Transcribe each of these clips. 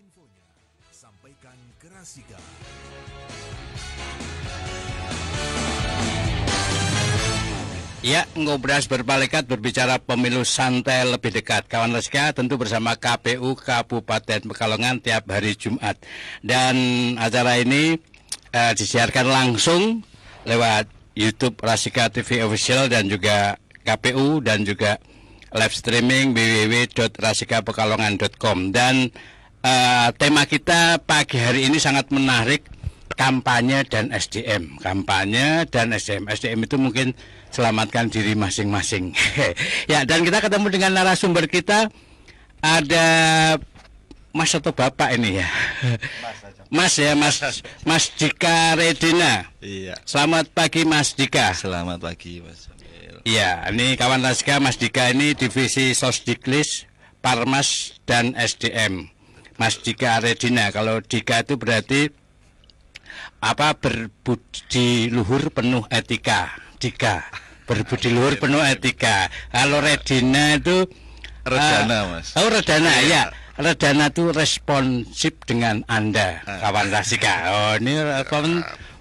infonya, sampaikan ke Rasika. Ya, ngobras berpalekat berbicara pemilu santai lebih dekat. Kawan Rasika tentu bersama KPU Kabupaten Pekalongan tiap hari Jumat. Dan acara ini disiarkan langsung lewat YouTube Rasika TV Official dan juga KPU dan juga live streaming www.rasikapekalongan.com. Dan tema kita pagi hari ini sangat menarik, kampanye dan SDM. Kampanye dan SDM. SDM itu mungkin selamatkan diri masing-masing. Ya, dan kita ketemu dengan narasumber kita, ada Mas atau Bapak ini ya? Mas ya, Mas Dika Redina. Iya. Selamat pagi Mas Dika. Selamat pagi Mas Sambil. Iya, ini kawan Rasika, Mas Dika ini divisi Sosdiklis, Parmas dan SDM. Mas Dika Redina. Kalau Dika itu berarti berbudi luhur penuh etika. Dika, berbudi luhur penuh etika. Kalau Redina itu Redana Mas. Oh, Redana ya. Redana itu responsif dengan Anda, kawan Rasika. Oh, ini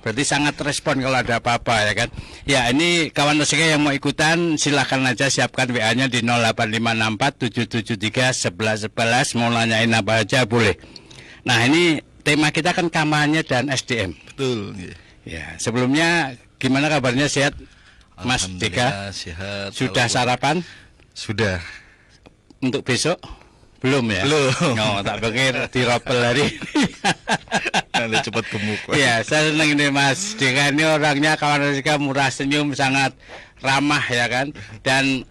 berarti sangat respon kalau ada apa-apa ya kan. Ya, ini kawan Rasika yang mau ikutan silahkan aja siapkan WA-nya di 08547731111, mau nanyain apa aja boleh. Nah, ini tema kita kan kampanye dan SDM. Betul. Ya, sebelumnya gimana kabarnya, sehat Mas Dika? Sehat. Sudah sarapan? Sudah. Untuk besok? Belum ya? Belum. Oh, tak pikir diropel hari ini. Nanti cepat gemuk. Ya, saya senang ini Mas Dika ini orangnya kawan Rasika murah senyum, sangat ramah ya kan. Dan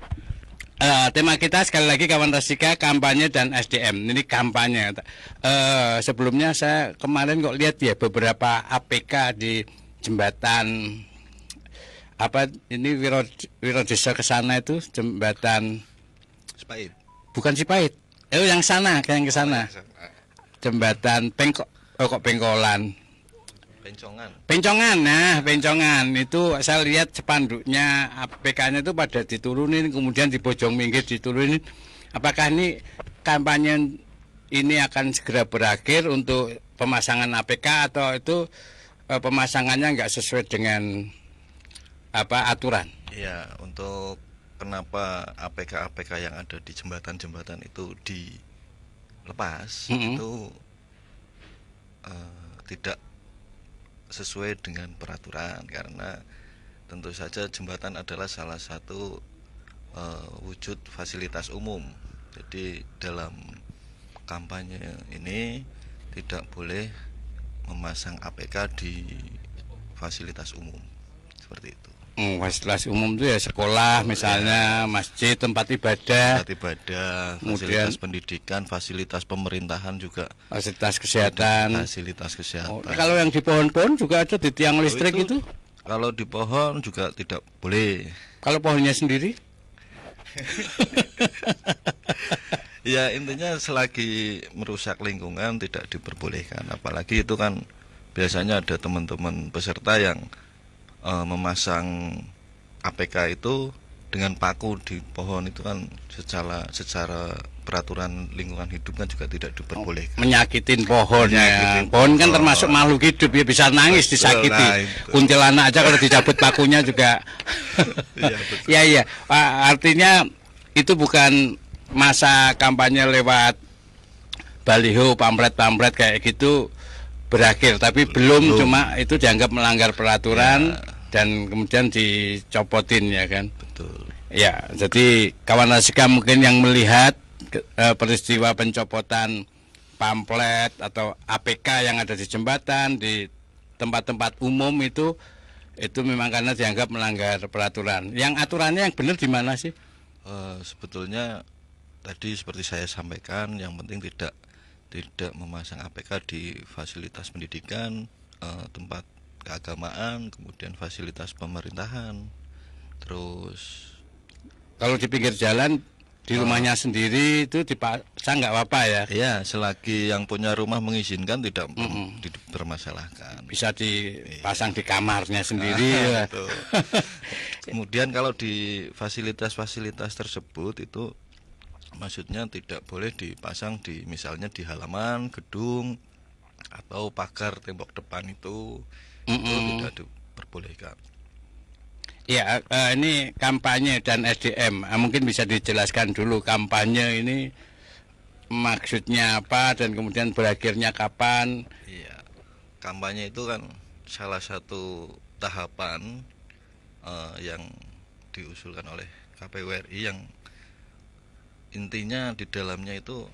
tema kita sekali lagi kawan Rasika, kampanye dan SDM. Ini kampanye. Sebelumnya saya kemarin kok lihat ya beberapa APK di jembatan ini Wirodesa ke sana itu jembatan Sipait. Bukan Sipait. Yang sana, yang ke sana. Jembatan Pengkolan. Pencongan, nah Pencongan itu saya lihat spanduknya APK-nya itu pada diturunin, kemudian di Bojong Minggir diturunin. Apakah ini kampanye ini akan segera berakhir untuk pemasangan APK atau itu pemasangannya nggak sesuai dengan aturan? Ya, untuk kenapa APK-APK yang ada di jembatan-jembatan itu dilepas, itu tidak sesuai dengan peraturan, karena tentu saja jembatan adalah salah satu wujud fasilitas umum. Jadi dalam kampanye ini tidak boleh memasang APK di fasilitas umum seperti itu. Fasilitas umum itu ya sekolah misalnya, masjid, tempat ibadah, fasilitas pendidikan, fasilitas pemerintahan juga, fasilitas kesehatan. Kalau yang di pohon-pohon juga ada di tiang listrik itu? Kalau di pohon juga tidak boleh. Kalau pohonnya sendiri? Ya, intinya selagi merusak lingkungan tidak diperbolehkan. Apalagi itu kan biasanya ada teman-teman peserta yang memasang APK itu dengan paku di pohon, itu kan secara peraturan lingkungan hidup kan juga tidak diperbolehkan. Menyakitin pohon ya. Pohon kan termasuk makhluk hidup ya, bisa nangis disakiti. Kuntilanak aja kalau dicabut pakunya juga. Ya. Artinya itu bukan masa kampanye lewat baliho, pamflet kayak gitu berakhir, tapi belum. Cuma itu dianggap melanggar peraturan dan kemudian dicopotin ya kan. Betul. Ya, jadi kawan Rasika mungkin yang melihat peristiwa pencopotan pamflet atau APK yang ada di jembatan, di tempat-tempat umum itu memang karena dianggap melanggar peraturan. Yang aturannya yang benar di mana sih? Sebetulnya tadi seperti saya sampaikan, yang penting tidak memasang APK di fasilitas pendidikan, tempat keagamaan, kemudian fasilitas pemerintahan. Terus kalau di pinggir jalan di rumahnya sendiri itu dipasang nggak apa-apa ya? Iya, selagi yang punya rumah mengizinkan tidak dipermasalahkan. Bisa dipasang di kamarnya sendiri. Kemudian kalau di fasilitas-fasilitas tersebut itu Maksudnya tidak boleh dipasang di misalnya di halaman gedung atau pagar tembok depan itu tidak diperbolehkan. Ya, ini kampanye dan SDM. Mungkin bisa dijelaskan dulu kampanye ini maksudnya apa dan kemudian berakhirnya kapan? Iya, kampanye itu kan salah satu tahapan yang diusulkan oleh KPU RI yang intinya di dalamnya itu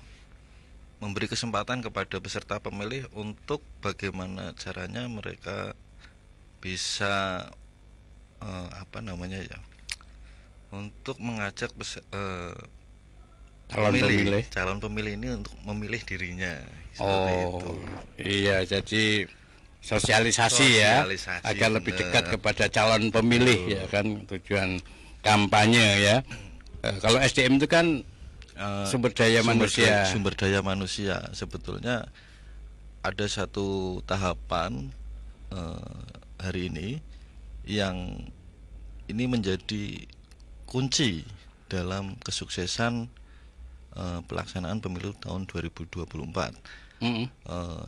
memberi kesempatan kepada peserta pemilih untuk bagaimana caranya mereka bisa untuk mengajak calon pemilih ini untuk memilih dirinya. Itu. Iya, jadi sosialisasi ya agar lebih dekat kepada calon pemilih. Betul. Ya kan tujuan kampanye ya. Kalau SDM itu kan sumber daya manusia sebetulnya ada satu tahapan hari ini yang ini menjadi kunci dalam kesuksesan pelaksanaan pemilu tahun 2024.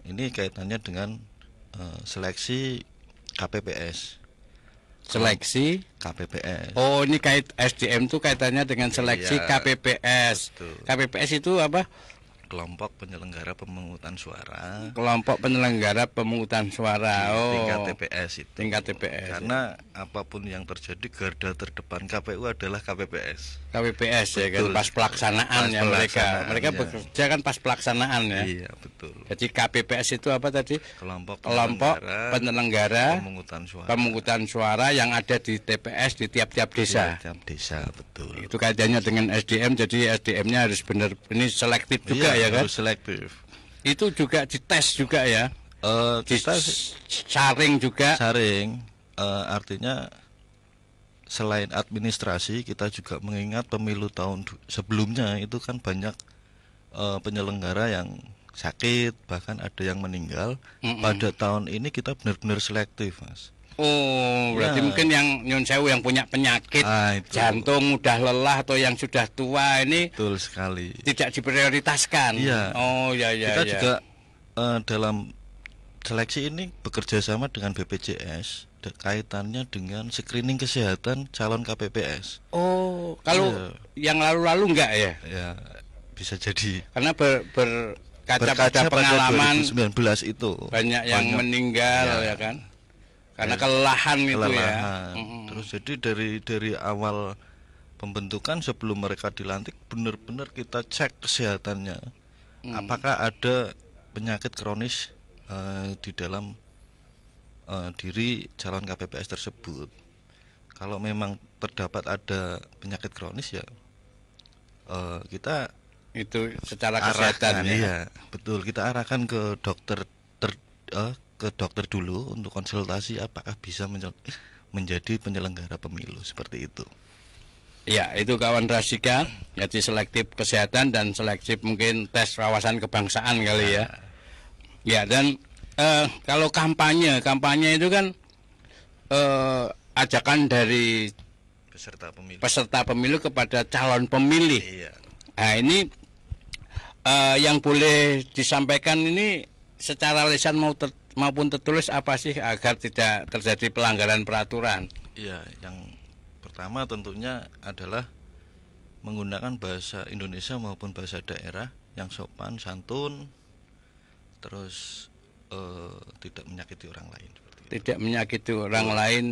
Ini kaitannya dengan seleksi KPPS. Seleksi KPPS. Oh, ini kait SDM itu kaitannya dengan seleksi KPPS. Betul. KPPS itu apa? Kelompok penyelenggara pemungutan suara. Kelompok penyelenggara pemungutan suara. Tingkat TPS itu. Tingkat TPS. Karena apapun yang terjadi, garda terdepan KPU adalah KPPS. KPPS ya kan, pas pelaksanaan ya mereka bekerja kan pas pelaksanaan ya. Iya, betul. Jadi KPPS itu apa tadi? Kelompok penyelenggara pemungutan suara yang ada di TPS di tiap-tiap desa. Tiap desa, betul. Itu kaitannya dengan SDM, jadi SDM-nya harus benar, ini selektif juga ya kan? Harus selektif. Itu juga dites juga ya? Kita saring juga. Saring, artinya selain administrasi, kita juga mengingat pemilu tahun sebelumnya itu kan banyak penyelenggara yang sakit, bahkan ada yang meninggal. Pada tahun ini kita benar-benar selektif, Mas. Oh, berarti mungkin yang nyun sewu yang punya penyakit jantung, udah lelah atau yang sudah tua ini betul sekali tidak diprioritaskan. Iya. Oh ya. Kita juga dalam seleksi ini bekerja sama dengan BPJS, kaitannya dengan screening kesehatan calon KPPS. Oh, kalau yang lalu-lalu enggak ya? Ya, bisa jadi. Karena berkaca pada pengalaman 2019 itu banyak yang meninggal ya kan? Karena kelelahan itu ya. Terus jadi dari awal pembentukan sebelum mereka dilantik benar-benar kita cek kesehatannya. Apakah ada penyakit kronis di dalam diri calon KPPS tersebut. Kalau memang terdapat ada penyakit kronis ya kita itu secara kesehatan ya. Iya, betul. Kita arahkan ke dokter dulu untuk konsultasi apakah bisa menjadi penyelenggara pemilu seperti itu. Ya, itu kawan Rasika, jadi selektif kesehatan dan selektif mungkin tes wawasan kebangsaan kali ya. Ya, dan kalau kampanye itu kan ajakan dari peserta pemilu kepada calon pemilih. Iya. Nah, ini yang boleh disampaikan ini secara lisan maupun tertulis apa sih agar tidak terjadi pelanggaran peraturan? Iya, yang pertama tentunya adalah menggunakan bahasa Indonesia maupun bahasa daerah yang sopan, santun, terus tidak menyakiti orang lain. Tidak menyakiti orang lain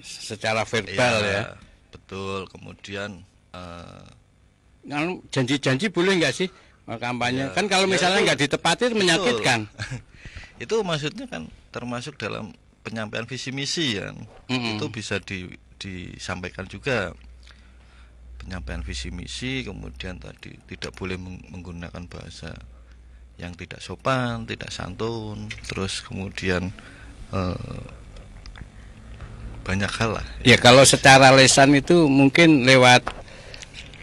secara verbal ya. Betul. Kemudian janji-janji boleh nggak sih kampanye? Kan kalau misalnya nggak ditepati menyakitkan. Itu maksudnya kan termasuk dalam penyampaian visi misi kan. Itu bisa disampaikan juga penyampaian visi misi, kemudian tadi tidak boleh menggunakan bahasa yang tidak sopan, tidak santun, terus kemudian banyak hal lah. Ya kalau secara lisan itu mungkin lewat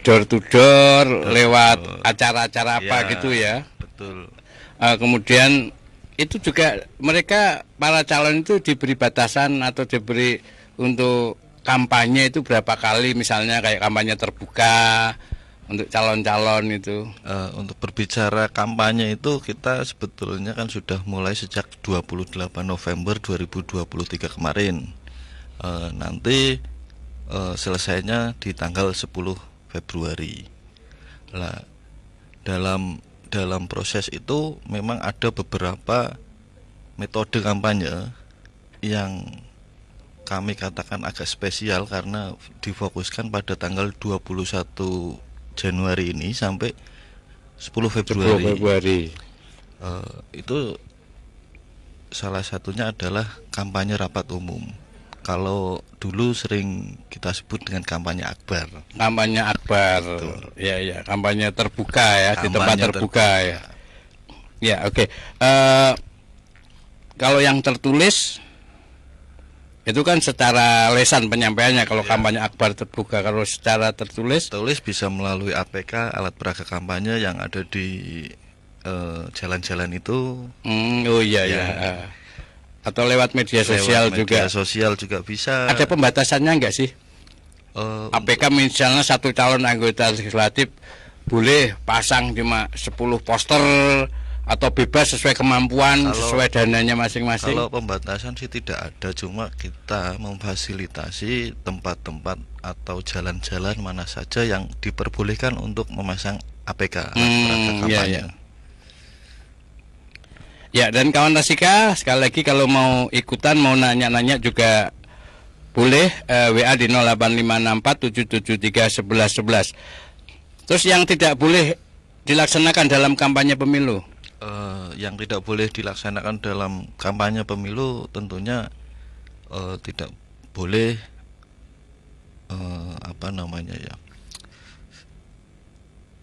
door to door, lewat acara-acara apa gitu ya. Betul. Kemudian itu juga mereka para calon itu diberi batasan atau diberi untuk kampanye itu berapa kali, misalnya kayak kampanye terbuka untuk calon-calon itu? Untuk berbicara kampanye itu kita sebetulnya kan sudah mulai sejak 28 November 2023 kemarin. Nanti selesainya di tanggal 10 Februari. Lah, dalam proses itu memang ada beberapa metode kampanye yang kami katakan agak spesial karena difokuskan pada tanggal 21 Januari ini sampai 10 Februari. Itu salah satunya adalah kampanye rapat umum. Kalau dulu sering kita sebut dengan kampanye akbar. Kampanye akbar. Ya, kampanye terbuka ya, di tempat terbuka ya. Ya, oke. Kalau yang tertulis itu kan secara lesan penyampaiannya. Kalau kampanye akbar terbuka, kalau secara tertulis bisa melalui APK, alat peraga kampanye yang ada di jalan-jalan itu. Ya. Atau lewat media sosial juga. Media sosial juga bisa. Ada pembatasannya enggak sih? APK misalnya satu calon anggota legislatif boleh pasang cuma 10 poster atau bebas sesuai kemampuan, sesuai dananya masing-masing. Kalau pembatasan sih tidak ada, cuma kita memfasilitasi tempat-tempat atau jalan-jalan mana saja yang diperbolehkan untuk memasang APK. Ya, dan kawan Rasika, sekali lagi kalau mau ikutan, mau nanya-nanya juga boleh, WA di 085647731111. Terus yang tidak boleh dilaksanakan dalam kampanye pemilu? Yang tidak boleh dilaksanakan dalam kampanye pemilu tentunya tidak boleh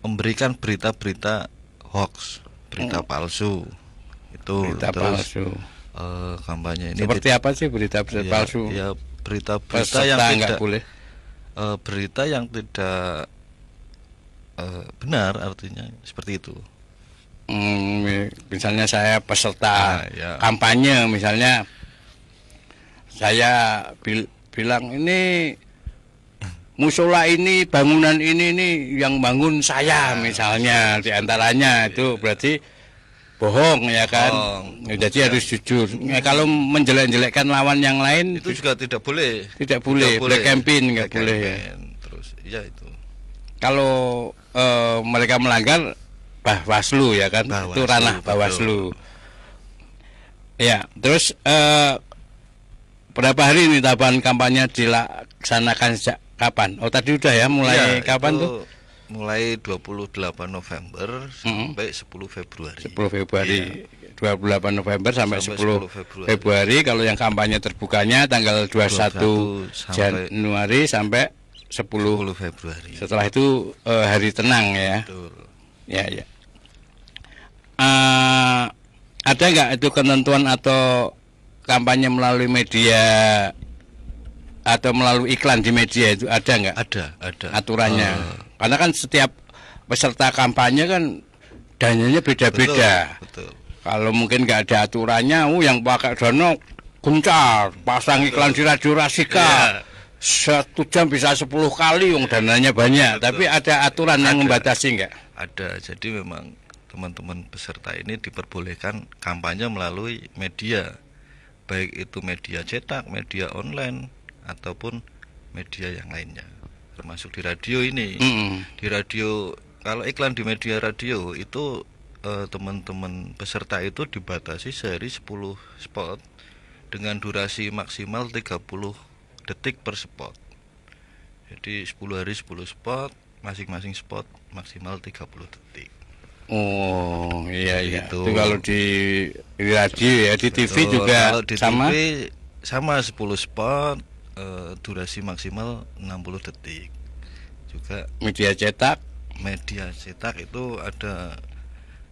memberikan berita-berita hoax, berita palsu. Itu berita palsu. Kampanye ini seperti apa sih berita palsu? Ya, berita-berita yang tidak boleh. Berita yang tidak benar, artinya seperti itu. Misalnya saya peserta kampanye, misalnya saya bilang ini musola ini, bangunan ini yang bangun saya misalnya, diantaranya itu berarti bohong ya kan. Jadi harus jujur. Kalau menjelek-jelekkan lawan yang lain itu juga tidak boleh. Tidak boleh. Black campaign nggak boleh ya. Terus ya itu. Kalau mereka melanggar, Bawaslu ya kan. Itu ranah Bawaslu. Ya, terus berapa hari ini tahapan kampanye dilaksanakan sejak kapan? Oh tadi udah ya, mulai kapan tuh? Mulai 28 November sampai 10 Februari. 10 Februari. 28 November sampai 10 Februari. Kalau yang kampanye terbukanya tanggal 21 Januari sampai 10 Februari. Setelah itu hari tenang ya. Betul. Ya. Ada nggak itu ketentuan atau kampanye melalui media atau melalui iklan di media itu ada nggak? Ada aturannya. Karena kan setiap peserta kampanye kan dananya beda-beda. Betul. Kalau mungkin nggak ada aturannya, yang pakai dana kuncar, pasang iklan di radio Rasika, 1 jam bisa 10 kali, dananya banyak. Betul. Tapi ada aturan yang membatasi nggak? Ada. Jadi memang teman-teman peserta ini diperbolehkan kampanye melalui media, baik itu media cetak, media online, ataupun media yang lainnya, termasuk di radio ini. Di radio, kalau iklan di media radio itu teman-teman peserta itu dibatasi sehari 10 spot dengan durasi maksimal 30 detik per spot. Jadi 10 hari 10 spot, masing-masing spot maksimal 30 detik. Oh iya. Itu kalau di radio ya, di TV juga kalau di sama. TV sama 10 spot, durasi maksimal 60 detik. Juga media cetak itu ada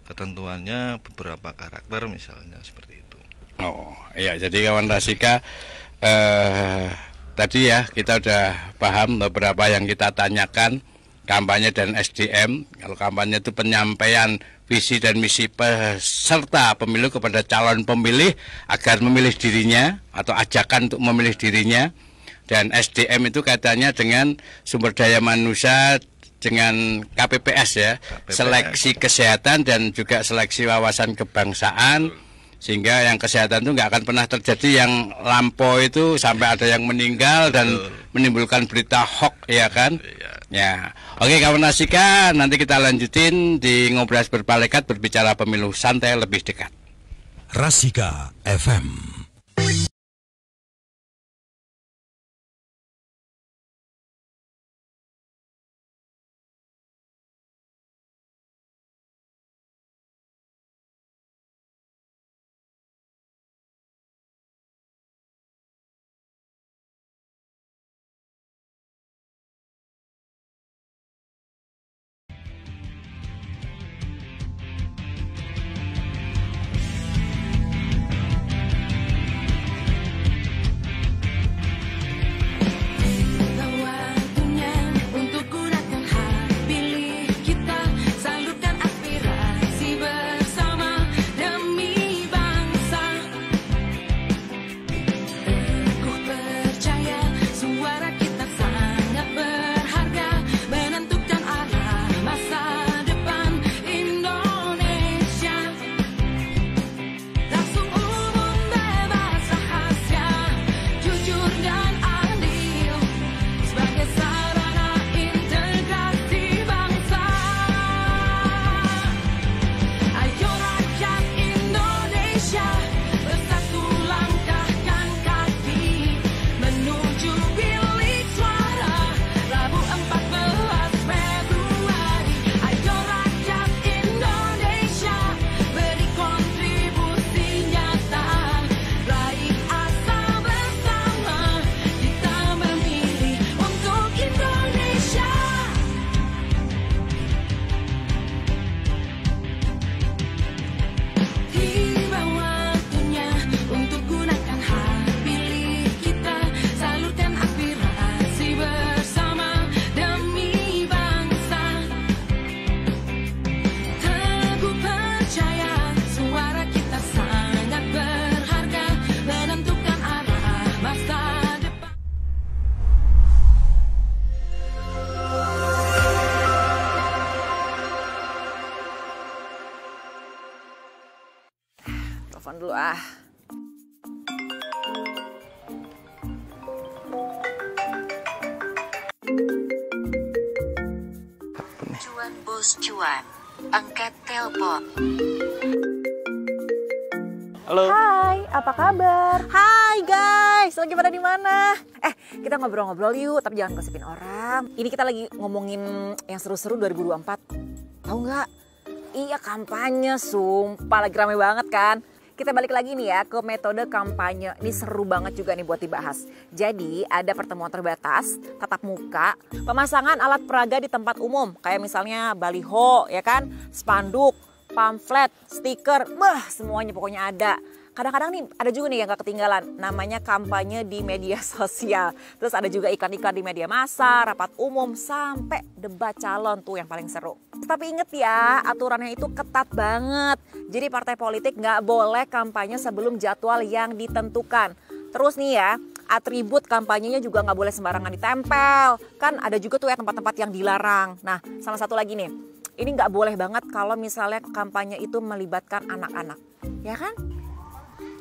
ketentuannya, beberapa karakter misalnya seperti itu. Oh iya, jadi kawan Rasika, tadi ya kita udah paham beberapa yang kita tanyakan, kampanye dan SDM. Kalau kampanye itu penyampaian visi dan misi peserta pemilu kepada calon pemilih agar memilih dirinya atau ajakan untuk memilih dirinya. Dan SDM itu kaitannya dengan sumber daya manusia dengan KPPS ya, KPPS. seleksi kesehatan dan juga seleksi wawasan kebangsaan, sehingga yang kesehatan itu nggak akan pernah terjadi yang lampau itu sampai ada yang meninggal dan menimbulkan berita hoax, ya kan? Ya, oke kawan Rasika, nanti kita lanjutin di Ngobras Berpalekat berbicara pemilu santai lebih dekat. Rasika FM. Telepon dulu ah. Cuan bos cuan, angkat telepon. Halo. Hai, apa kabar? Hai guys, lagi pada di mana? Kita ngobrol-ngobrol yuk, tapi jangan gosipin orang. Ini kita lagi ngomongin yang seru-seru 2024. Tahu nggak? Iya, kampanye, sumpah lagi rame banget kan. Kita balik lagi nih ya ke metode kampanye. Ini seru banget juga nih buat dibahas. Jadi ada pertemuan terbatas, tatap muka, pemasangan alat peraga di tempat umum. Kayak misalnya baliho, ya kan, spanduk, pamflet, stiker, semuanya pokoknya ada. Kadang-kadang nih ada juga nih yang gak ketinggalan, namanya kampanye di media sosial. Terus ada juga iklan-iklan di media massa, rapat umum, sampai debat calon tuh yang paling seru. Tapi inget ya, aturannya itu ketat banget. Jadi partai politik gak boleh kampanye sebelum jadwal yang ditentukan. Terus nih ya, atribut kampanyenya juga gak boleh sembarangan ditempel. Kan ada juga tuh ya tempat-tempat yang dilarang. Nah, sama satu lagi nih, ini gak boleh banget kalau misalnya kampanye itu melibatkan anak-anak. Ya kan?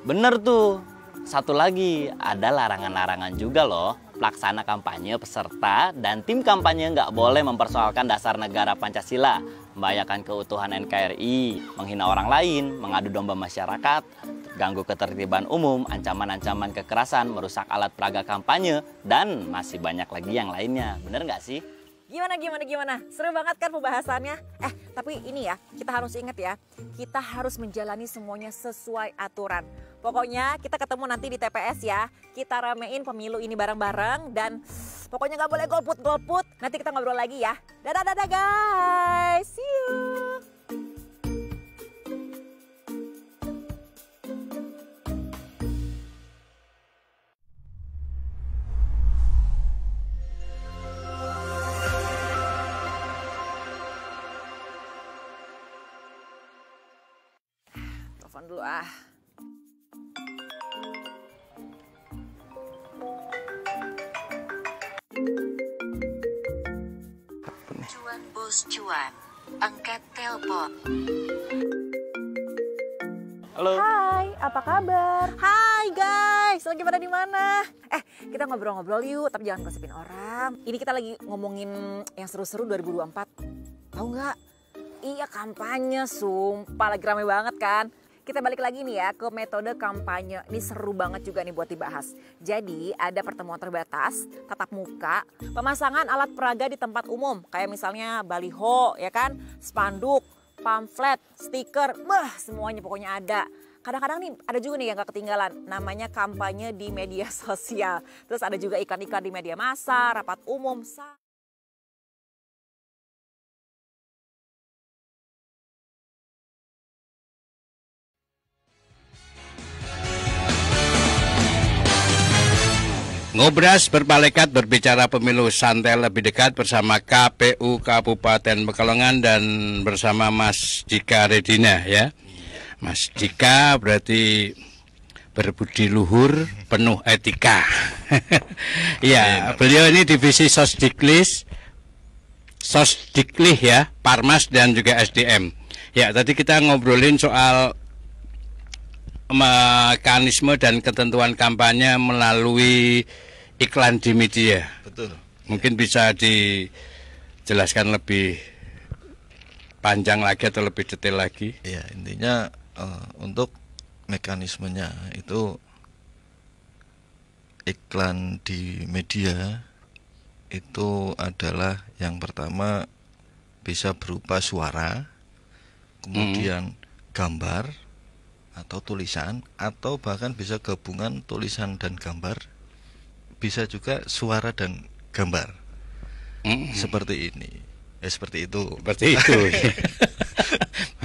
Bener tuh. Satu lagi, ada larangan-larangan juga loh. Pelaksana kampanye, peserta, dan tim kampanye nggak boleh mempersoalkan dasar negara Pancasila, membahayakan keutuhan NKRI, menghina orang lain, mengadu domba masyarakat, ganggu ketertiban umum, ancaman-ancaman kekerasan, merusak alat peraga kampanye, dan masih banyak lagi yang lainnya. Bener nggak sih? Gimana? Seru banget kan pembahasannya? Tapi ini ya, kita harus ingat ya, kita harus menjalani semuanya sesuai aturan. Pokoknya kita ketemu nanti di TPS ya, kita ramein pemilu ini bareng-bareng dan pokoknya gak boleh golput. Nanti kita ngobrol lagi ya. Dadah guys, see you. Telepon dulu ah. Cuan Bos Cuan, angkat telepon. Halo. Hai, apa kabar? Hai guys, lagi pada di mana? Kita ngobrol-ngobrol yuk, tapi jangan gosipin orang. Ini kita lagi ngomongin yang seru-seru 2024. Tahu nggak? Iya, kampanye, sumpah lagi rame banget kan. Kita balik lagi nih ya ke metode kampanye. Ini seru banget juga nih buat dibahas. Jadi ada pertemuan terbatas, tatap muka, pemasangan alat peraga di tempat umum. Kayak misalnya baliho, ya kan, spanduk, pamflet, stiker, semuanya pokoknya ada. Kadang-kadang nih ada juga nih yang gak ketinggalan, namanya kampanye di media sosial. Terus ada juga iklan-iklan di media massa, rapat umum. Ngobras berpalekat berbicara pemilu santai lebih dekat bersama KPU Kabupaten Pekalongan dan bersama Mas Dika Redina ya. Mas Dika berarti berbudi luhur, penuh etika. Ya, beliau ini divisi Sosdiklih ya, Parmas dan juga SDM. Ya, tadi kita ngobrolin soal mekanisme dan ketentuan kampanye melalui iklan di media. Betul. Mungkin bisa dijelaskan lebih panjang lagi atau lebih detail lagi. Ya, intinya untuk mekanismenya itu iklan di media itu adalah yang pertama bisa berupa suara, kemudian gambar atau tulisan, atau bahkan bisa gabungan tulisan dan gambar, bisa juga suara dan gambar. Seperti ini, seperti itu. Seperti itu.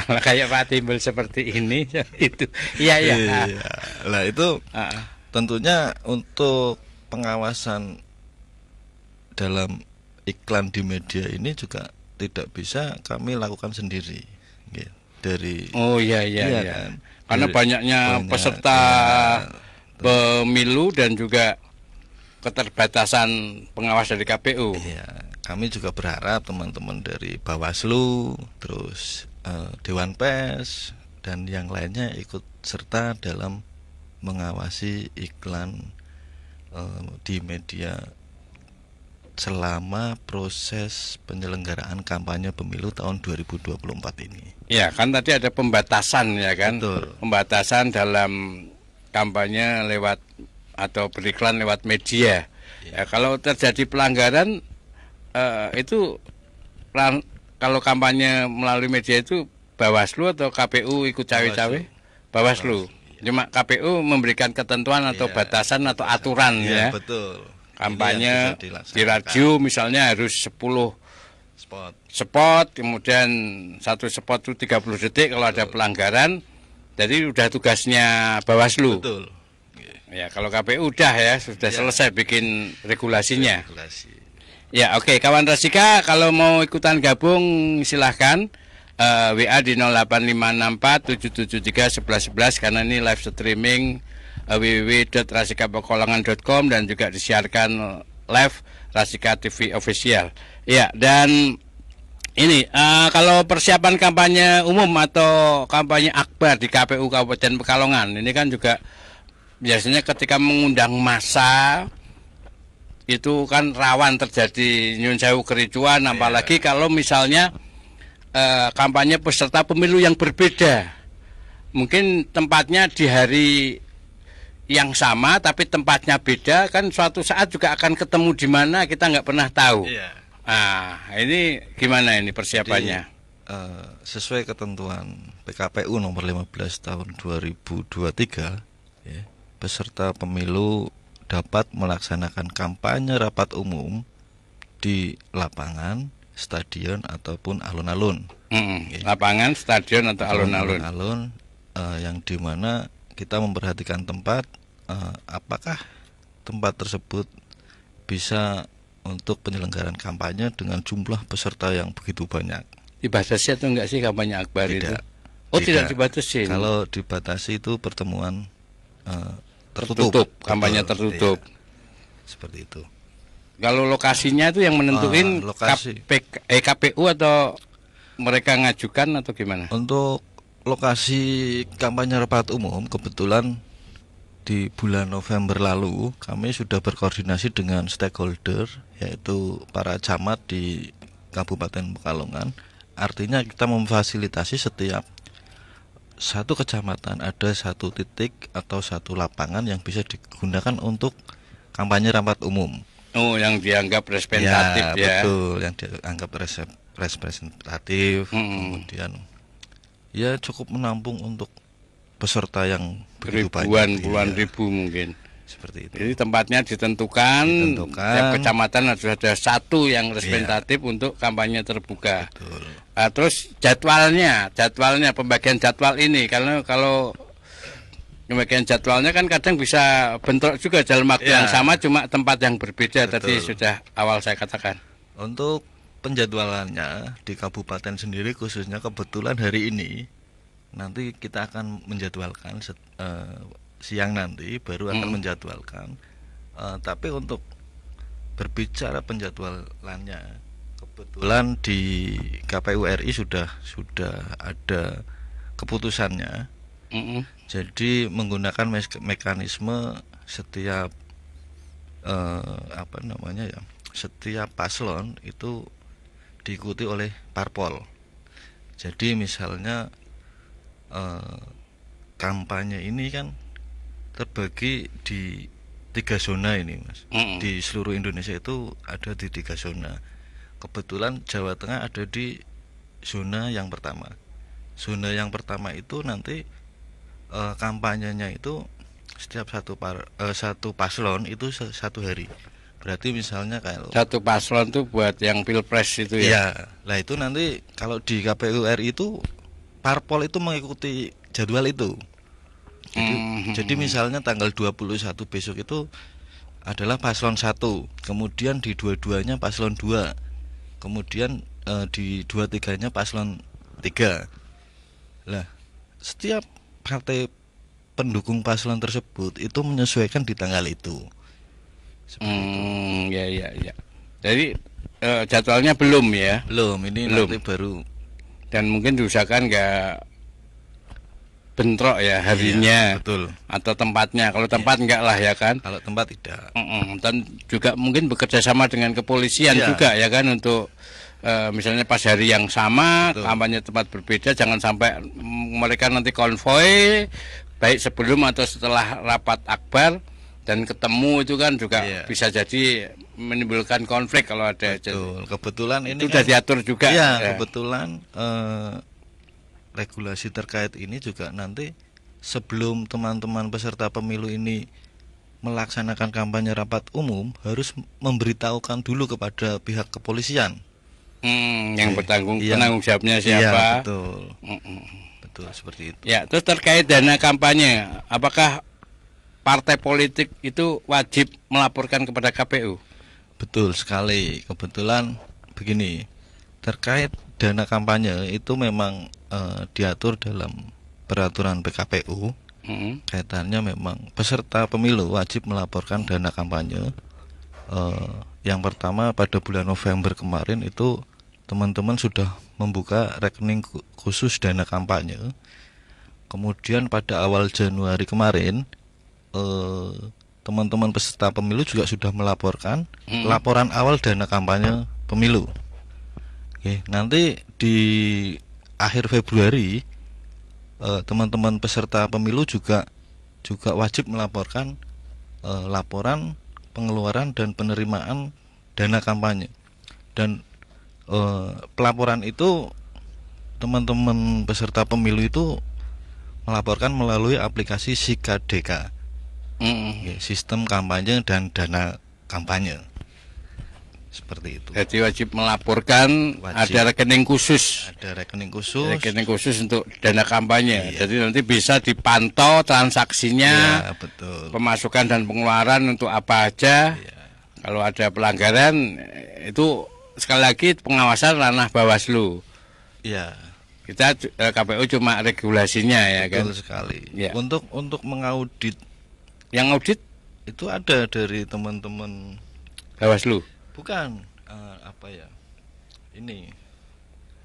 Malah kayak Pak Timbul seperti ini, itu. Iya. Lah itu tentunya untuk pengawasan dalam iklan di media ini juga tidak bisa kami lakukan sendiri. Dari iya. kan? Karena banyaknya peserta pemilu dan juga keterbatasan pengawas dari KPU. Iya, kami juga berharap teman-teman dari Bawaslu, terus Dewan Pers dan yang lainnya ikut serta dalam mengawasi iklan di media selama proses penyelenggaraan kampanye pemilu tahun 2024 ini. Ya, kan tadi ada pembatasan ya kan? Betul. Pembatasan dalam kampanye lewat atau beriklan lewat media. Ya, kalau terjadi pelanggaran itu kalau kampanye melalui media itu Bawaslu atau KPU ikut cawe-cawe? Bawaslu. Cuma KPU memberikan ketentuan atau batasan atau aturan ya. Betul. Kampanye di radio misalnya harus 10 spot, kemudian satu spot itu 30 detik kalau ada pelanggaran. Jadi udah tugasnya Bawaslu. Betul. Ya, kalau KPU udah ya, sudah selesai bikin regulasinya. Ya, oke, kawan Rasika, kalau mau ikutan gabung silahkan WA di 08564773111 karena ini live streaming www.rasikapekalongan.com dan juga disiarkan live Rasika TV Official. Ya, dan ini kalau persiapan kampanye umum atau kampanye akbar di KPU Kabupaten Pekalongan ini kan juga biasanya ketika mengundang massa itu kan rawan terjadi nyun sewu kericuan, apalagi kalau misalnya kampanye peserta pemilu yang berbeda. Mungkin tempatnya di hari yang sama tapi tempatnya beda, kan suatu saat juga akan ketemu di mana kita nggak pernah tahu. Ini gimana ini persiapannya? Jadi, sesuai ketentuan PKPU nomor 15 tahun 2023 ya, peserta pemilu dapat melaksanakan kampanye rapat umum di lapangan, stadion ataupun alun-alun. Lapangan, stadion atau alun-alun. Alun-alun yang dimana kita memperhatikan tempat, apakah tempat tersebut bisa untuk penyelenggaraan kampanye dengan jumlah peserta yang begitu banyak. Dibatasi atau enggak sih kampanye akbar itu? Tidak dibatasi. Kalau dibatasi itu pertemuan tertutup, kampanye tertutup. Ya, seperti itu. Kalau lokasinya itu yang menentuin lokasi. KPU atau mereka ngajukan atau gimana? Untuk lokasi kampanye rapat umum, kebetulan di bulan November lalu kami sudah berkoordinasi dengan stakeholder, yaitu para camat di Kabupaten Pekalongan. Artinya kita memfasilitasi setiap satu kecamatan ada satu titik atau satu lapangan yang bisa digunakan untuk kampanye rapat umum. Oh, yang dianggap representatif ya. Betul, yang dianggap representatif. Kemudian ya cukup menampung untuk peserta yang begitu ribuan, banyak, puluhan ribu mungkin. Seperti itu. Jadi tempatnya ditentukan. Tiap kecamatan harus ada satu yang representatif untuk kampanye terbuka. Betul. Terus jadwalnya pembagian jadwal ini, kalau pembagian jadwalnya kan kadang bisa bentrok juga dalam waktu yang sama, cuma tempat yang berbeda. Betul. Tadi sudah awal saya katakan. Untuk penjadwalannya di kabupaten sendiri khususnya kebetulan hari ini nanti kita akan menjadwalkan siang nanti baru akan menjadwalkan. Tapi untuk berbicara penjadwalannya, kebetulan di KPU RI sudah ada keputusannya. Jadi menggunakan mekanisme setiap setiap paslon itu diikuti oleh parpol. Jadi misalnya kampanye ini kan terbagi di 3 zona ini, Mas. Di seluruh Indonesia itu ada di 3 zona. Kebetulan Jawa Tengah ada di zona yang pertama. Zona yang pertama itu nanti kampanyenya itu setiap satu paslon itu 1 hari. Berarti misalnya kalau satu paslon itu buat yang pilpres itu ya. Iya. Lah itu nanti kalau di KPU RI itu parpol itu mengikuti jadwal itu. Jadi misalnya tanggal 21 besok itu adalah paslon 1, kemudian di dua-duanya paslon 2, kemudian di 23-nya paslon 3. Lah, setiap partai pendukung paslon tersebut itu menyesuaikan di tanggal itu. Ya. Jadi jadwalnya belum ya? Belum, ini belum. Nanti baru. Dan mungkin diusahakan nggak bentrok ya harinya, betul. Atau tempatnya. Kalau tempat enggak lah ya kan. Kalau tempat tidak. Dan juga mungkin bekerja sama dengan kepolisian juga ya kan untuk misalnya pas hari yang sama, betul. Kampanye tempat berbeda, jangan sampai mereka nanti konvoy baik sebelum atau setelah rapat akbar dan ketemu itu kan juga bisa jadi menimbulkan konflik kalau ada. Betul. Kebetulan ini itu sudah diatur juga. Iya, kebetulan regulasi terkait ini juga nanti sebelum teman-teman peserta pemilu ini melaksanakan kampanye rapat umum harus memberitahukan dulu kepada pihak kepolisian. Yang penanggung jawabnya siapa? Iya, betul. Betul seperti itu. Ya, terus terkait dana kampanye, apakah partai politik itu wajib melaporkan kepada KPU? Betul sekali. Kebetulan begini, terkait dana kampanye itu memang diatur dalam peraturan PKPU. Kaitannya memang peserta pemilu wajib melaporkan dana kampanye. Yang pertama pada bulan November kemarin itu teman-teman sudah membuka rekening khusus dana kampanye. Kemudian pada awal Januari kemarin teman-teman peserta pemilu juga sudah melaporkan laporan awal dana kampanye pemilu. Oke, nanti di akhir Februari teman-teman peserta pemilu juga wajib melaporkan laporan pengeluaran dan penerimaan dana kampanye. Dan pelaporan itu teman-teman peserta pemilu itu melaporkan melalui aplikasi SIKADK, sistem kampanye dan dana kampanye. Seperti itu. Jadi wajib melaporkan, ada rekening khusus. Ada rekening khusus. Rekening khusus untuk dana kampanye. Iya. Jadi nanti bisa dipantau transaksinya, betul. Pemasukan dan pengeluaran untuk apa aja. Iya. Kalau ada pelanggaran itu sekali lagi pengawasan ranah Bawaslu. Iya. Kita KPU cuma regulasinya ya kan. Betul sekali. Ya. Untuk mengaudit. Yang audit itu ada dari teman-teman Bawaslu. Bukan, apa ya? Ini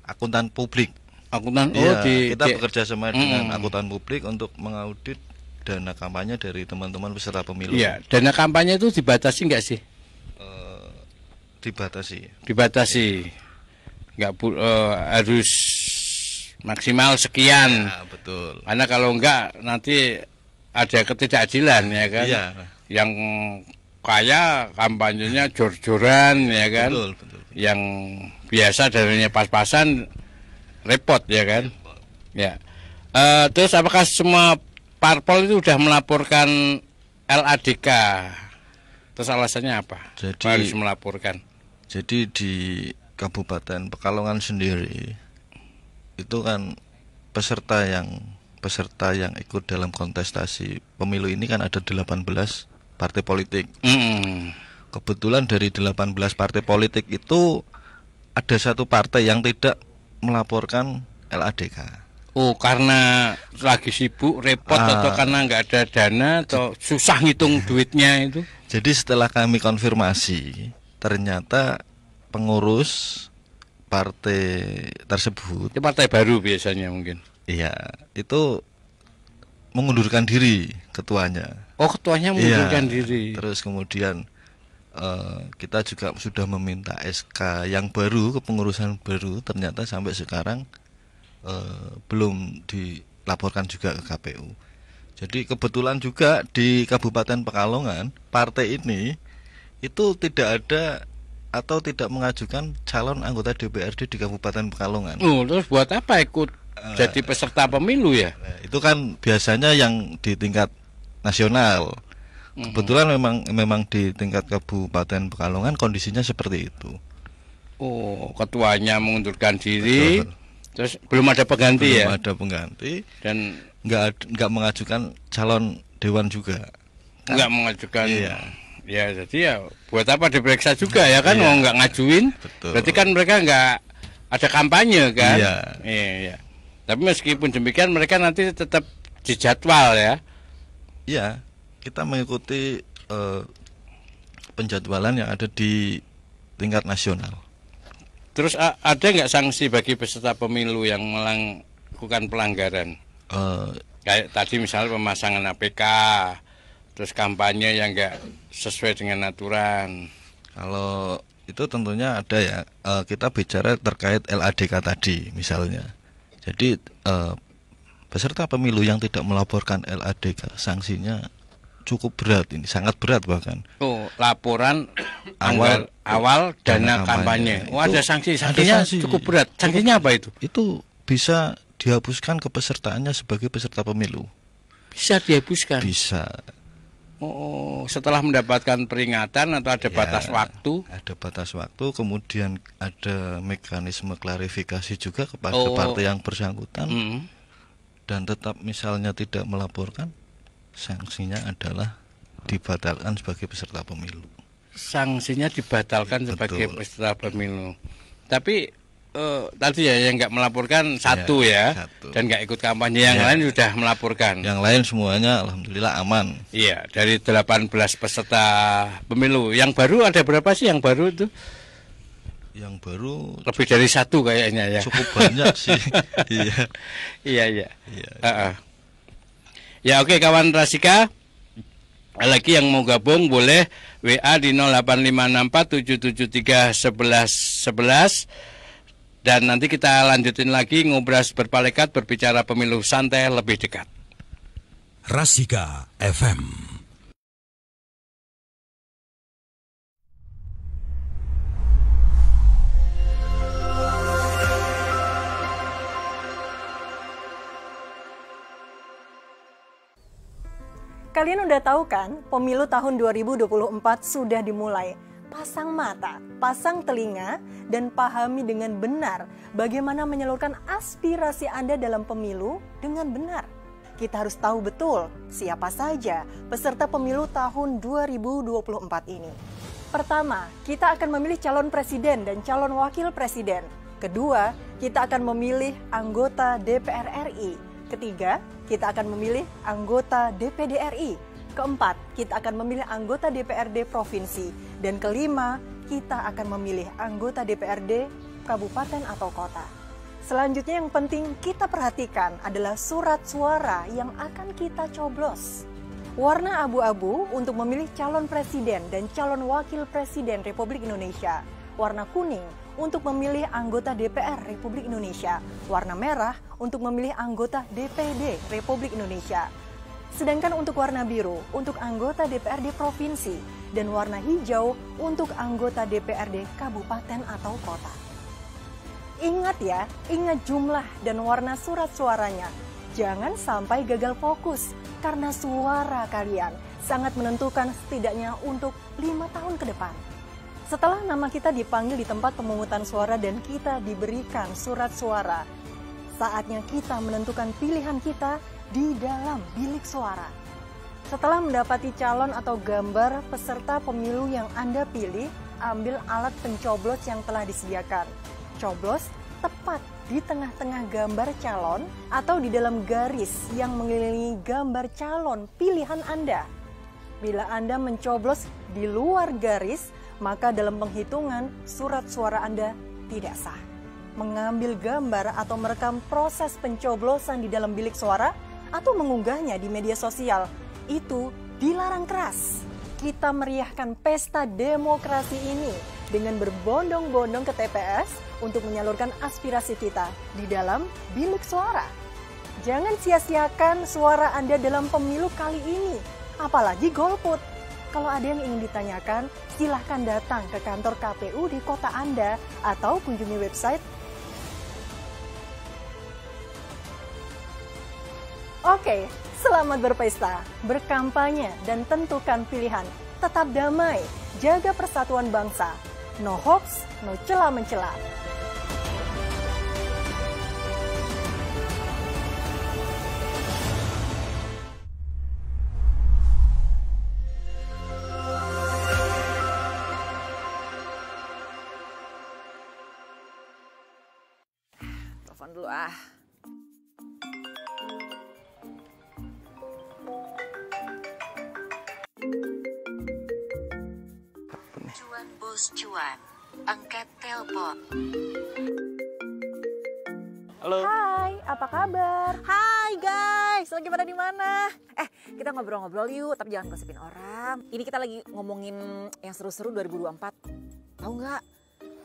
akuntan publik. Akuntan. Iya, kita bekerja sama dengan akuntan publik untuk mengaudit dana kampanye dari teman-teman peserta pemilu. Iya, dana kampanye itu dibatasi nggak sih? Dibatasi. Nggak harus maksimal sekian. Ya, betul. Karena kalau enggak nanti ada ketidakadilan ya kan. Iya. Yang kaya kampanyenya jor-joran ya kan. Betul. Yang biasa dananya pas-pasan repot ya kan. Ya. Terus apakah semua parpol itu sudah melaporkan LADK? Terus alasannya apa? Jadi harus melaporkan. Jadi di Kabupaten Pekalongan sendiri itu kan peserta yang ikut dalam kontestasi pemilu ini kan ada 18 partai politik. Kebetulan dari 18 partai politik itu ada satu partai yang tidak melaporkan LADK. Oh, karena lagi sibuk, repot, atau karena nggak ada dana, atau susah ngitung duitnya itu? Jadi setelah kami konfirmasi, ternyata pengurus partai tersebut, itu partai baru biasanya mungkin. Iya, itu mengundurkan diri ketuanya. Oh, ketuanya mengundurkan diri. Terus kemudian kita juga sudah meminta SK yang baru, kepengurusan baru, ternyata sampai sekarang belum dilaporkan juga ke KPU. Jadi kebetulan juga di Kabupaten Pekalongan partai ini itu tidak ada atau tidak mengajukan calon anggota DPRD di Kabupaten Pekalongan. Oh, terus buat apa ikut jadi peserta pemilu ya? Itu kan biasanya yang di tingkat nasional. Kebetulan memang di tingkat Kabupaten Pekalongan kondisinya seperti itu. Oh, ketuanya mengundurkan diri. Betul. Terus belum ada pengganti belum ada pengganti dan nggak mengajukan calon dewan juga. Nggak mengajukan. Iya. Ya, jadi ya buat apa diperiksa juga ya kan? Mau nggak ngajuin? Betul. Berarti kan mereka nggak ada kampanye kan? Iya. Iya. Tapi meskipun demikian mereka nanti tetap dijadwal ya. Iya, kita mengikuti penjadwalan yang ada di tingkat nasional. Terus ada nggak sanksi bagi peserta pemilu yang melakukan pelanggaran? Kayak tadi misalnya pemasangan APK, terus kampanye yang nggak sesuai dengan aturan. Kalau itu tentunya ada ya. Kita bicara terkait LADK tadi misalnya. Jadi peserta pemilu yang tidak melaporkan LADK sanksinya cukup berat, ini sangat berat bahkan. Oh, laporan awal dana kampanye. Oh, ada sanksinya sanksi. Cukup berat. Sanksinya apa itu? Itu bisa dihapuskan kepesertaannya sebagai peserta pemilu. Bisa dihapuskan. Bisa. Oh, setelah mendapatkan peringatan atau ada batas waktu? Ada batas waktu, kemudian ada mekanisme klarifikasi juga kepada partai yang bersangkutan. Dan tetap misalnya tidak melaporkan, sanksinya adalah dibatalkan sebagai peserta pemilu. Sanksinya dibatalkan sebagai peserta pemilu. Tapi tadi ya yang nggak melaporkan satu dan nggak ikut kampanye, yang lain sudah melaporkan. Yang lain semuanya alhamdulillah aman. Iya, dari 18 peserta pemilu. Yang baru ada berapa sih yang baru itu? Yang baru lebih dari satu kayaknya ya. Cukup banyak sih. Iya. Ya oke, kawan Rasika, lagi yang mau gabung boleh WA di 0856477311111. Dan nanti kita lanjutin lagi ngobras berpalekat berbicara pemilu santai lebih dekat. Rasika FM. Kalian udah tahu kan, pemilu tahun 2024 sudah dimulai. Pasang mata, pasang telinga, dan pahami dengan benar bagaimana menyalurkan aspirasi Anda dalam pemilu dengan benar. Kita harus tahu betul siapa saja peserta pemilu tahun 2024 ini. Pertama, kita akan memilih calon presiden dan calon wakil presiden. Kedua, kita akan memilih anggota DPR RI. Ketiga, kita akan memilih anggota DPD RI. Keempat, kita akan memilih anggota DPRD provinsi. Dan kelima, kita akan memilih anggota DPRD, kabupaten atau kota. Selanjutnya yang penting kita perhatikan adalah surat suara yang akan kita coblos. Warna abu-abu untuk memilih calon presiden dan calon wakil presiden Republik Indonesia. Warna kuning untuk memilih anggota DPR Republik Indonesia. Warna merah untuk memilih anggota DPD Republik Indonesia. Sedangkan untuk warna biru untuk anggota DPRD provinsi dan warna hijau untuk anggota DPRD kabupaten atau kota. Ingat ya, ingat jumlah dan warna surat suaranya. Jangan sampai gagal fokus karena suara kalian sangat menentukan setidaknya untuk 5 tahun ke depan. Setelah nama kita dipanggil di tempat pemungutan suara dan kita diberikan surat suara, saatnya kita menentukan pilihan kita di dalam bilik suara. Setelah mendapati calon atau gambar peserta pemilu yang Anda pilih, ambil alat pencoblos yang telah disediakan. Coblos tepat di tengah-tengah gambar calon atau di dalam garis yang mengelilingi gambar calon pilihan Anda. Bila Anda mencoblos di luar garis, maka dalam penghitungan surat suara Anda tidak sah. Mengambil gambar atau merekam proses pencoblosan di dalam bilik suara atau mengunggahnya di media sosial, itu dilarang keras. Kita meriahkan pesta demokrasi ini dengan berbondong-bondong ke TPS untuk menyalurkan aspirasi kita di dalam bilik suara. Jangan sia-siakan suara Anda dalam pemilu kali ini, apalagi golput. Kalau ada yang ingin ditanyakan, silahkan datang ke kantor KPU di kota Anda atau kunjungi website. Oke, selamat berpesta, berkampanye, dan tentukan pilihan. Tetap damai, jaga persatuan bangsa. No hoax, no cela-mencela. Telepon dulu ah. Cuan bos cuan, angkat telepon. Halo. Hai, apa kabar? Hai guys, lagi pada di mana? Kita ngobrol-ngobrol yuk, tapi jangan gosipin orang. Ini kita lagi ngomongin yang seru-seru 2024. Tahu nggak?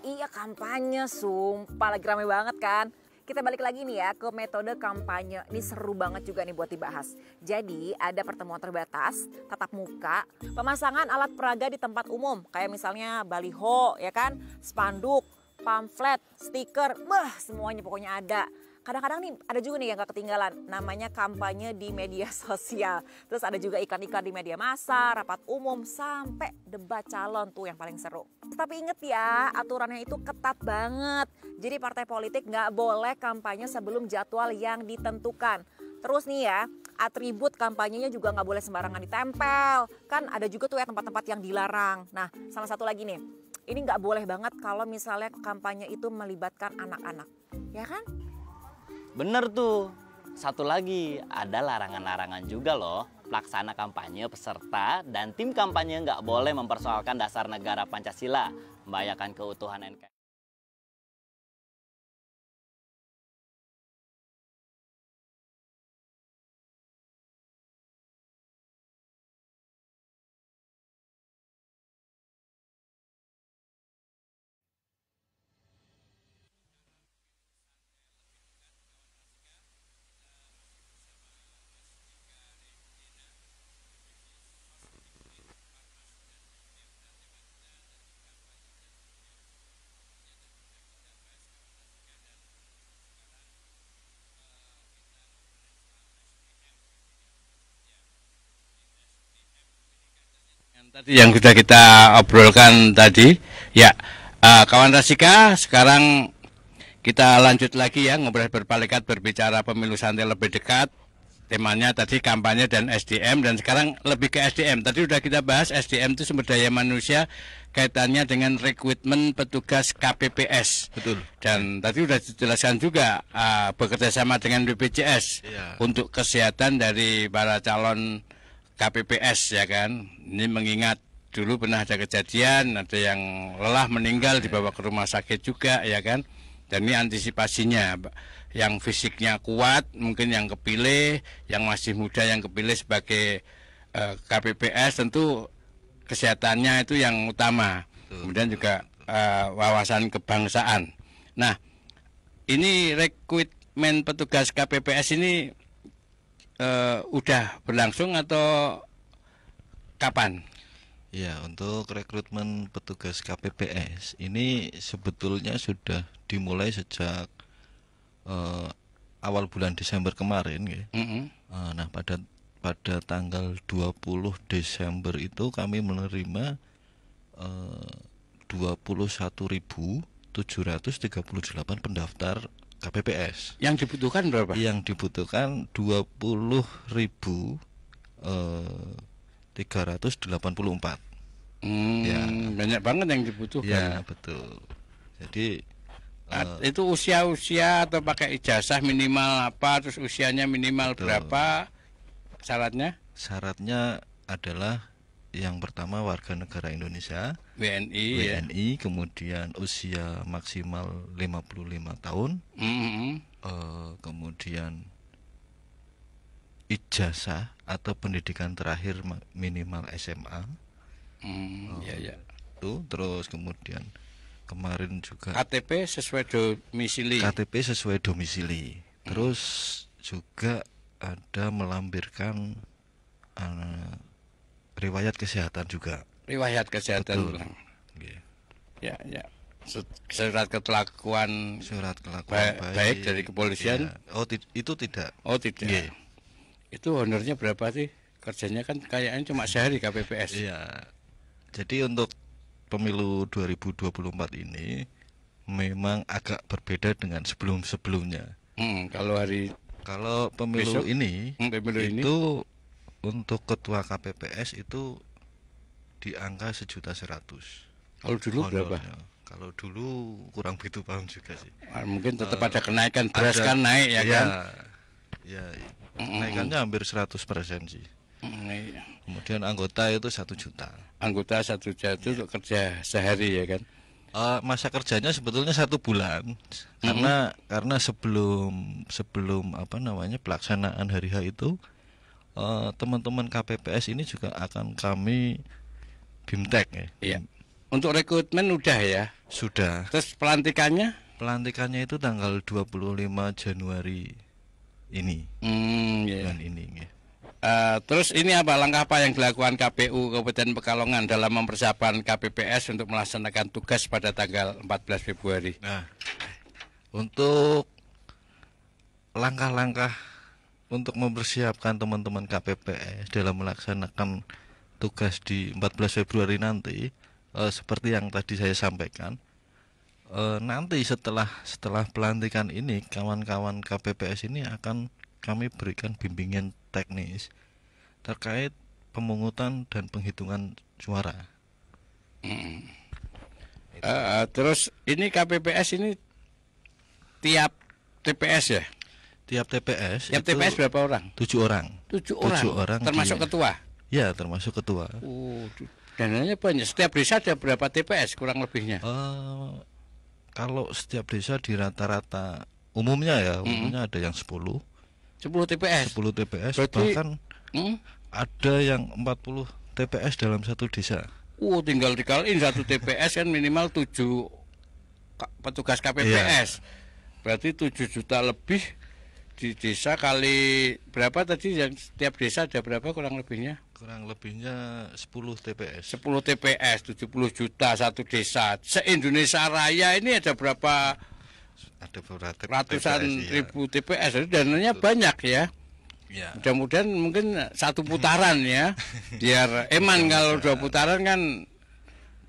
Iya, kampanye, sumpah lagi rame banget kan. Kita balik lagi nih ya ke metode kampanye. Ini seru banget juga nih buat dibahas. Jadi ada pertemuan terbatas, tatap muka, pemasangan alat peraga di tempat umum. Kayak misalnya baliho, ya kan, spanduk, pamflet, stiker, semuanya pokoknya ada. Kadang-kadang nih ada juga nih yang gak ketinggalan, namanya kampanye di media sosial. Terus ada juga iklan-iklan di media massa, rapat umum, sampai debat calon tuh yang paling seru. Tapi inget ya, aturannya itu ketat banget. Jadi partai politik gak boleh kampanye sebelum jadwal yang ditentukan. Terus nih ya, atribut kampanyenya juga gak boleh sembarangan ditempel. Kan ada juga tuh ya tempat-tempat yang dilarang. Nah, sama satu lagi nih, ini gak boleh banget kalau misalnya kampanye itu melibatkan anak-anak. Ya kan? Bener tuh. Satu lagi, ada larangan-larangan juga loh. Pelaksana kampanye, peserta, dan tim kampanye nggak boleh mempersoalkan dasar negara Pancasila, membahayakan keutuhan NKRI. Tadi yang sudah kita obrolkan tadi, ya kawan Rasika, sekarang kita lanjut lagi ya ngobrol berpalikat berbicara pemilu santai lebih dekat. Temanya tadi kampanye dan SDM, dan sekarang lebih ke SDM. Tadi sudah kita bahas SDM itu sumber daya manusia, kaitannya dengan rekrutmen petugas KPPS. Betul. Dan tadi sudah dijelaskan juga bekerja sama dengan BPJS untuk kesehatan dari para calon KPPS ya kan. Ini mengingat dulu pernah ada kejadian, ada yang lelah meninggal dibawa ke rumah sakit juga, ya kan. Dan ini antisipasinya, yang fisiknya kuat mungkin yang kepilih, yang masih muda yang kepilih sebagai KPPS, tentu kesehatannya itu yang utama. Kemudian juga wawasan kebangsaan. Nah, ini rekrutmen petugas KPPS ini udah berlangsung atau kapan? Ya, untuk rekrutmen petugas KPPS ini sebetulnya sudah dimulai sejak awal bulan Desember kemarin, ya. Nah, pada tanggal 20 Desember itu kami menerima 21.738 pendaftar KPPS. Yang dibutuhkan berapa? Yang dibutuhkan 20.384. Ya, banyak banget yang dibutuhkan. Ya, betul. Jadi itu usia atau pakai ijazah minimal apa, terus usianya minimal betul. Berapa syaratnya? Syaratnya adalah yang pertama warga negara Indonesia, WNI, kemudian usia maksimal 55 tahun, kemudian ijazah atau pendidikan terakhir minimal SMA. Ya. Itu terus kemudian kemarin juga KTP sesuai domisili. Terus juga ada melampirkan riwayat kesehatan juga. Riwayat kesehatan. Betul. Ya. Surat kelakuan baik dari kepolisian. Ya. Itu tidak. Oh, tidak. Yeah. Itu honornya berapa sih? Kerjanya kan kayaknya cuma sehari KPPS. Iya. Jadi untuk pemilu 2024 ini memang agak berbeda dengan sebelum-sebelumnya. Kalau pemilu besok, ini itu untuk ketua KPPS itu di angka 1.100.000. Kalau dulu berapa? Kalau dulu kurang begitu paham juga sih. Mungkin tetap ada kenaikan, beras kan naik ya kan? Ya, kenaikannya hampir 100% sih. Kemudian anggota itu 1 juta. Anggota 1 juta itu untuk kerja sehari ya kan? Masa kerjanya sebetulnya 1 bulan, karena sebelum pelaksanaan hari H itu teman-teman KPPS ini juga akan kami bimtek ya. Iya. Untuk rekrutmen udah ya? Sudah. Terus pelantikannya? Pelantikannya itu tanggal 25 Januari ini. Bulan ini ya. Terus ini apa langkah apa yang dilakukan KPU Kabupaten Pekalongan dalam mempersiapkan KPPS untuk melaksanakan tugas pada tanggal 14 Februari? Nah, untuk langkah-langkah untuk mempersiapkan teman-teman KPPS dalam melaksanakan tugas di 14 Februari nanti, seperti yang tadi saya sampaikan, nanti setelah pelantikan ini kawan-kawan KPPS ini akan kami berikan bimbingan teknis terkait pemungutan dan penghitungan suara. Terus ini KPPS ini tiap TPS ya? Tiap TPS berapa orang? 7 orang. 7 orang. Termasuk ketua? Ya, termasuk ketua. Dananya banyak. Setiap desa ada berapa TPS kurang lebihnya? Kalau setiap desa di rata-rata umumnya ada yang 10 TPS. 10 TPS. Berarti, bahkan ada yang 40 TPS dalam satu desa. Tinggal dikaliin satu TPS kan minimal 7 petugas KPPS. Berarti 7 juta lebih di desa kali berapa tadi, yang setiap desa ada berapa kurang lebihnya? Kurang lebihnya 10 TPS. 10 TPS 70 juta satu desa. Se-Indonesia Raya ini ada berapa? Ada beberapa ratusan TPS, ribu TPS. Jadi dananya banyak ya. Ya. Mudah-mudahan mungkin 1 putaran ya. Biar kalau 2 putaran kan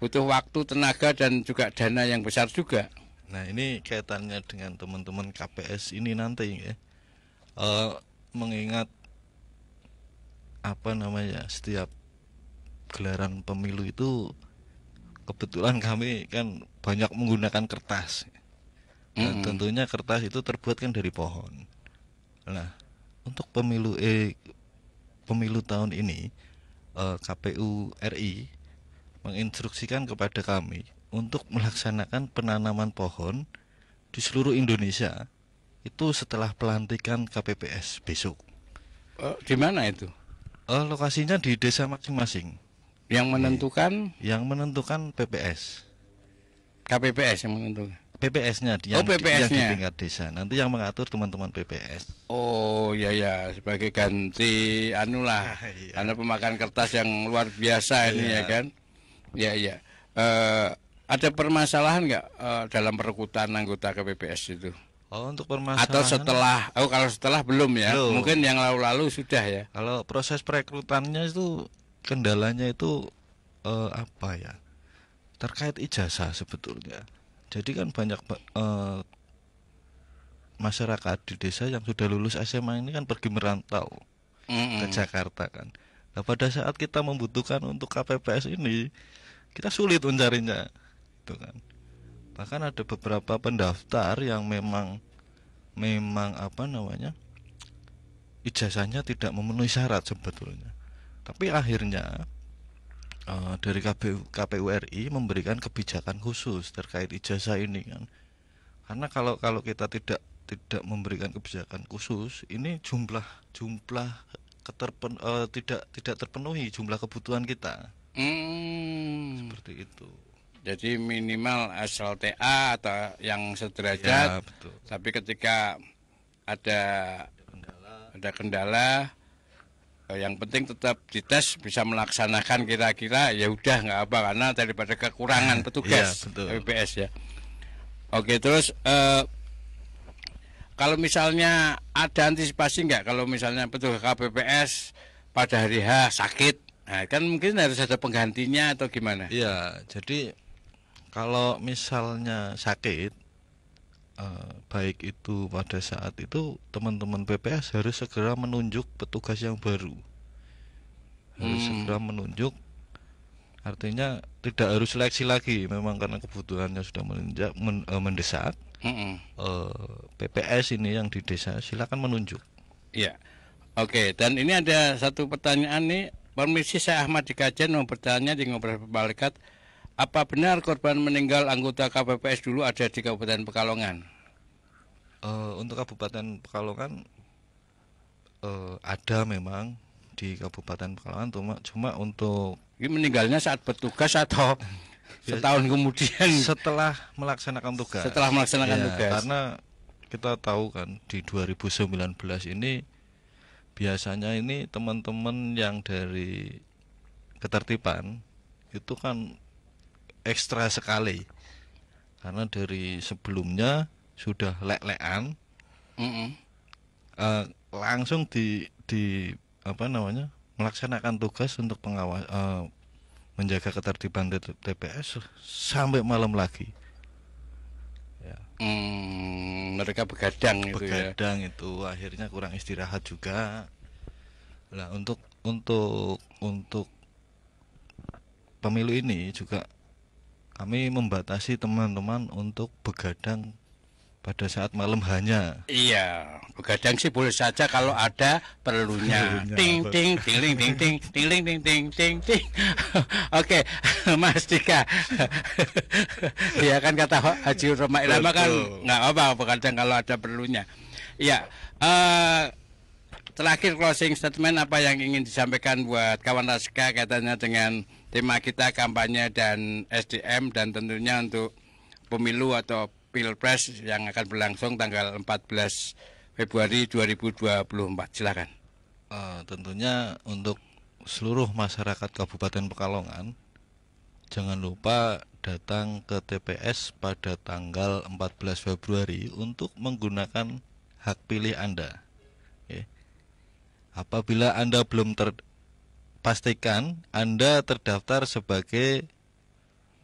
butuh waktu, tenaga dan juga dana yang besar juga. Nah, ini kaitannya dengan teman-teman KPS ini nanti ya. Mengingat setiap gelaran pemilu itu kebetulan kami kan banyak menggunakan kertas. Dan tentunya kertas itu terbuat kan dari pohon. Nah, untuk pemilu tahun ini KPU RI menginstruksikan kepada kami untuk melaksanakan penanaman pohon di seluruh Indonesia itu setelah pelantikan KPPS besok. Di mana itu? Lokasinya di desa masing-masing. Yang menentukan? Yang menentukan PPS. KPPS yang menentukan. PPS-nya yang PPS-nya di tingkat desa. Nanti yang mengatur teman-teman PPS. Oh ya sebagai ganti anulah. Iya. Karena pemakan kertas yang luar biasa ini ya kan. Ya. Ada permasalahan nggak dalam perekrutan anggota KPPS itu? Untuk permasalahan. Atau setelah? Kalau setelah belum ya. Belum. Mungkin yang lalu-lalu sudah ya. Kalau proses perekrutannya itu kendalanya itu apa ya? Terkait ijazah sebetulnya. Jadi kan banyak masyarakat di desa yang sudah lulus SMA ini kan pergi merantau ke Jakarta kan. Nah pada saat kita membutuhkan untuk KPPS ini, kita sulit mencarinya, gitu kan. Bahkan ada beberapa pendaftar yang memang apa namanya, ijazahnya tidak memenuhi syarat sebetulnya. Tapi akhirnya dari KPU RI memberikan kebijakan khusus terkait ijazah ini kan. Karena kalau kita tidak memberikan kebijakan khusus, ini tidak terpenuhi jumlah kebutuhan kita. Seperti itu. Jadi minimal SLTA atau yang sederajat. Ya, betul. Tapi ketika ada kendala, yang penting tetap dites bisa melaksanakan kira-kira ya udah nggak apa, karena daripada kekurangan petugas KPPS ya. Oke, terus kalau misalnya ada antisipasi nggak kalau misalnya petugas KPPS pada hari H sakit, nah kan mungkin harus ada penggantinya atau gimana? Iya, jadi kalau misalnya sakit, baik itu pada saat itu teman-teman PPS harus segera menunjuk petugas yang baru. Harus segera menunjuk, artinya tidak harus seleksi lagi, memang karena kebutuhannya sudah mendesak. PPS ini yang di desa silakan menunjuk. Iya. Oke, dan ini ada satu pertanyaan nih. Permisi, saya Ahmad di Kajen mau bertanya di Ngobrol Malaikat. Apa benar korban meninggal anggota KPPS dulu ada di Kabupaten Pekalongan? Untuk Kabupaten Pekalongan ada memang di Kabupaten Pekalongan, cuma untuk ini meninggalnya saat bertugas atau setahun kemudian? Setelah melaksanakan tugas. Setelah melaksanakan tugas. Karena kita tahu kan di 2019 ini biasanya ini teman-teman yang dari ketertiban itu kan ekstra sekali, karena dari sebelumnya sudah lek-lekan, langsung di apa namanya melaksanakan tugas untuk pengawas, menjaga ketertiban TPS sampai malam lagi. Ya. Mereka begadang itu akhirnya kurang istirahat juga. Nah untuk pemilu ini juga kami membatasi teman-teman untuk begadang pada saat malam hanya. Iya, begadang sih boleh saja kalau ada perlunya. Ting ting ting ting ting ting ting ting ting ting ting ting. Oke, Mas Dika. Ya kan kata Haji Roma Irama kan nggak apa begadang kalau ada perlunya. Iya. Terakhir closing statement apa yang ingin disampaikan buat kawan Rasika kaitannya dengan tema kita kampanye dan SDM dan tentunya untuk pemilu atau Pilpres yang akan berlangsung tanggal 14 Februari 2024. Silakan. Tentunya untuk seluruh masyarakat Kabupaten Pekalongan, jangan lupa datang ke TPS pada tanggal 14 Februari untuk menggunakan hak pilih Anda. Apabila Anda belum pastikan Anda terdaftar sebagai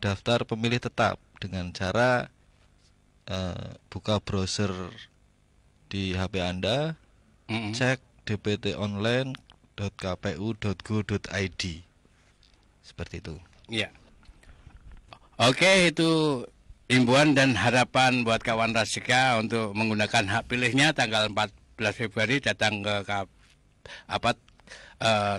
daftar pemilih tetap dengan cara buka browser di HP Anda, cek dptonline.kpu.go.id. Seperti itu. Iya. Oke, itu imbauan dan harapan buat kawan Rasika untuk menggunakan hak pilihnya tanggal 14 Februari datang ke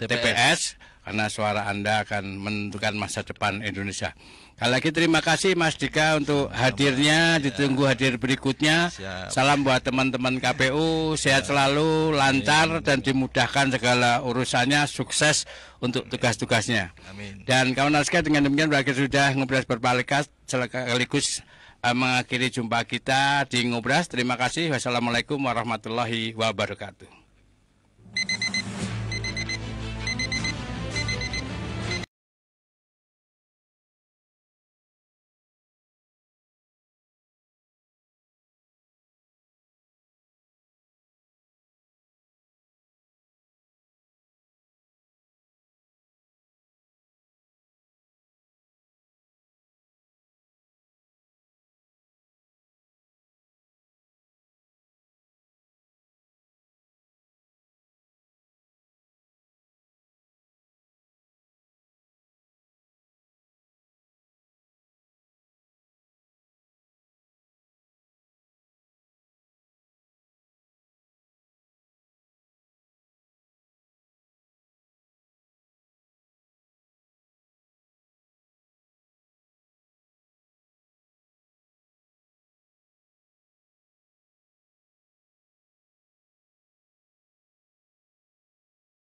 TPS karena suara Anda akan menentukan masa depan Indonesia. Sekali lagi terima kasih Mas Dika untuk hadirnya, ditunggu hadir berikutnya. Salam buat teman-teman KPU, sehat selalu, lancar dan dimudahkan segala urusannya, sukses untuk tugas-tugasnya. Amin. Dan kawan naskah, dengan demikian berakhir sudah Ngobras Berpalikas, sekaligus mengakhiri jumpa kita di Ngobras. Terima kasih. Wassalamualaikum warahmatullahi wabarakatuh.